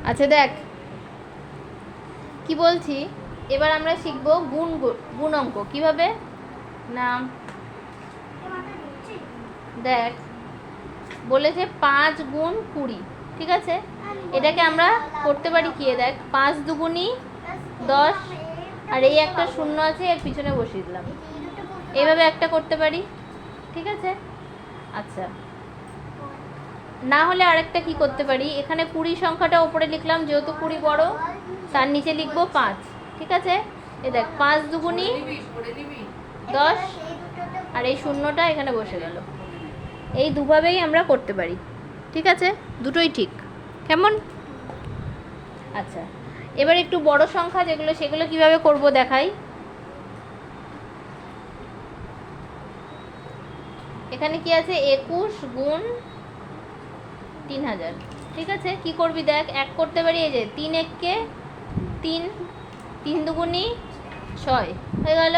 আচ্ছা দেখ কি বলছি, এবার আমরা শিখবো গুণ অঙ্ক কিভাবে না। দেখ বলেছে 5 গুণ 20, ঠিক আছে? এটাকে আমরা করতে পারি কি, দেখ 5 দুগুণী 10, আর এই একটা শূন্য আছে এর পিছনে বসিয়ে দিলাম, এইভাবে একটা করতে পারি, ঠিক আছে? আচ্ছা, না হলে আরেকটা কি করতে পারি, এখানে 20 সংখ্যাটা উপরে লিখলাম, যেহেতু 20 বড় তার নিচে লিখবো 5, ঠিক আছে? এ দেখ 5 দুগুণী 10, আর এই শূন্যটা এখানে বসে গেল। এই দুভাবেই আমরা করতে পারি, ঠিক আছে? দুটোই ঠিক, কেমন? আচ্ছা, এবার একটু বড় সংখ্যা যেগুলো সেগুলো কিভাবে করব দেখাই। এখানে কি আছে, 21 গুণ 3000, ঠিক আছে? কি করবি দেখ, এক করতে পারি, এই যে 3 এককে 3, 3 দুগুণী 6 হয়ে গেল।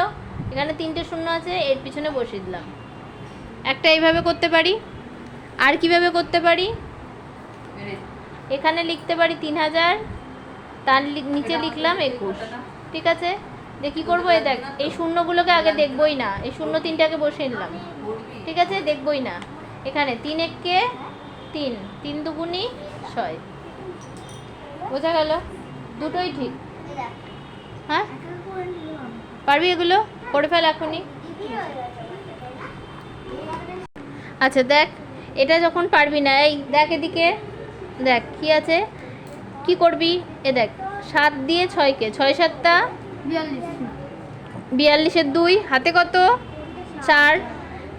এখানে 3টে শূন্য আছে এর পিছনে বসিয়ে দিলাম। একটা এইভাবে করতে পারি। আর কিভাবে করতে পারি, এখানে লিখতে পারি 3000, তার নিচে লিখলাম 21, ঠিক আছে? যে কী করবো, এই দেখ এই শূন্যগুলোকে আগে দেখবই না, এই শূন্য 3টাকে বসিয়ে নিলাম, ঠিক আছে? দেখবই না। এখানে 3 এককে 3, 3 দুগুণী 6, বোঝা গেল? দুটোই ঠিক। হ্যাঁ পারবি, এগুলো করে ফেল এখনই। আচ্ছা দেখ, এটা যখন পারবি না, এই দেখ এদিকে, দেখ কি আছে, কি করবি, এ দেখ 7 দিয়ে 6কে, 6 7টা 42, 2 হাতে কত 4,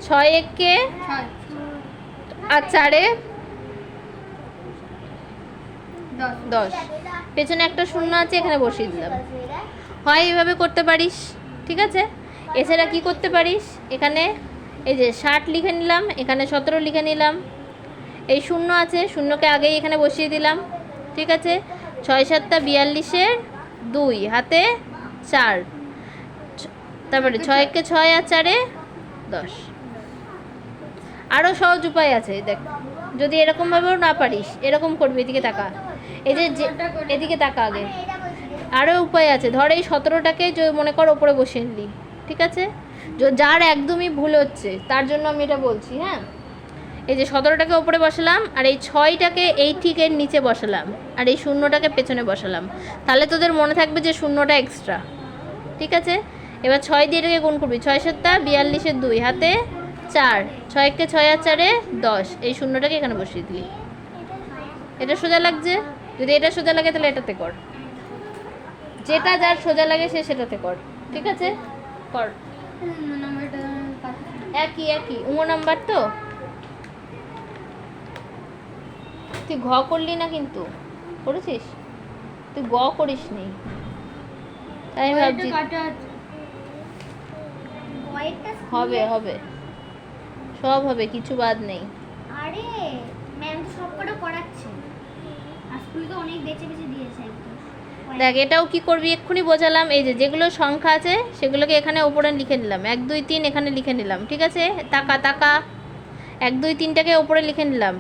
6 এককে আর 4-এ 10, পেছনে একটা শূন্য আছে এখানে বসিয়ে দিলাম। হয় এইভাবে করতে পারিস, ঠিক আছে? এছাড়া কি করতে পারিস, এখানে এই যে 60 লিখে নিলাম, এখানে 17 লিখে নিলাম, এই শূন্য আছে শূন্যকে আগেই এখানে বসিয়ে দিলাম, ঠিক আছে? 6 7টা 42, 2 হাতে 4, তারপরে 6 এককে 6 আর 4-এ 10। আরও সহজ উপায় আছে, দেখ যদি এরকমভাবেও না পারিস, এরকম করবি, এদিকে তাকা, এই যে এদিকে তাকা আগে, আরও উপায় আছে। ধর এই 17টাকে মনে কর ওপরে বসিয়ে নিলি, ঠিক আছে? যার একদমই ভুল হচ্ছে তার জন্য আমি এটা বলছি, হ্যাঁ? এই যে 17টাকে ওপরে বসালাম, আর এই 6টাকে এই ঠিক এর নিচে বসালাম, আর এই শূন্যটাকে পেছনে বসালাম, তাহলে তোদের মনে থাকবে যে শূন্যটা এক্সট্রা, ঠিক আছে? এবার 6 দিয়ে এটাকে গুণ করবি, 6 7টা 42, 2 হাতে 4, 6 এককে 6 আর 4-এ 10, এই শূন্যটাকে এখানে বসিয়ে দিলি। এটা সোজা লাগছে? যদি এটা সোজা লাগে তাহলে এটাতে কর, যেটা যার সোজা লাগে সে সেটাতে কর, ঠিক আছে? কর, একই উমো নাম্বার তো। তুই ঘ করলি না, কিন্তু করেছিস, তুই গ করিস নি, তাই ভাবছি হবে হবে, সব হবে, কিছু বাদ নেই। আরে ম্যাম তো সবকটা করাচ্ছে, আজকে তো অনেক বেঁচে বেঁচে দিয়েছে একদম। দেখ এটাও কি করবি, এক্ষুনি বোঝালাম, এই যে যেগুলো সংখ্যা আছে সেগুলোকে এখানে উপরে লিখে নিলাম, 1 2 3 এখানে লিখে নিলাম, ঠিক আছে? তাকা তাকা, 1 2 3টাকে উপরে লিখে নিলাম,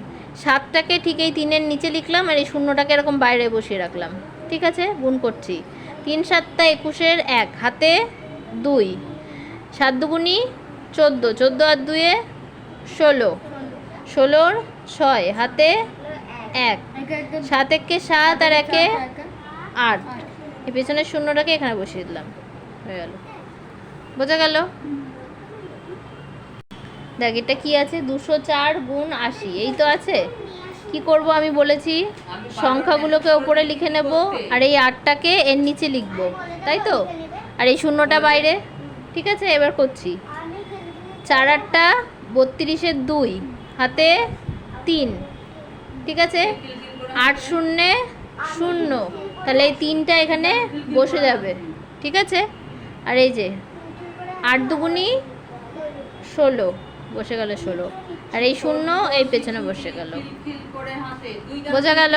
7টাকে ঠিক এই 3-এর নিচে লিখলাম, আর এই শূন্যটাকে এরকম বাইরে বসিয়ে রাখলাম, ঠিক আছে? গুণ করছি, 3 7টা 21-এর 1 হাতে 2, 7 দুগুণী 14, 14 আর 2-এ 16, 16-র 6 হাতে 1, 7 এককে 7 আর 1-এ 8, এই পেছনের শূন্যটাকে এখানে বসিয়ে দিলাম, হয়ে গেল। বোঝা গেল? দেখ এটা কি আছে, 204 গুণ 80, এই তো আছে। কি করব আমি বলেছি, সংখ্যাগুলোকে ওপরে লিখে নেব, আর এই 8টাকে এর নিচে লিখব, তাই তো? আর এই শূন্যটা বাইরে, ঠিক আছে? এবার করছি, 4 8টা 32, 2 হাতে 3, ঠিক আছে? 8 0 0, তাহলে এই 3টা এখানে বসে যাবে, ঠিক আছে? আর এই যে 8 দুগুণী 16 বসে গেল, 16, আর এই শূন্য এই পেছনে বসে গেল। বোঝা গেল?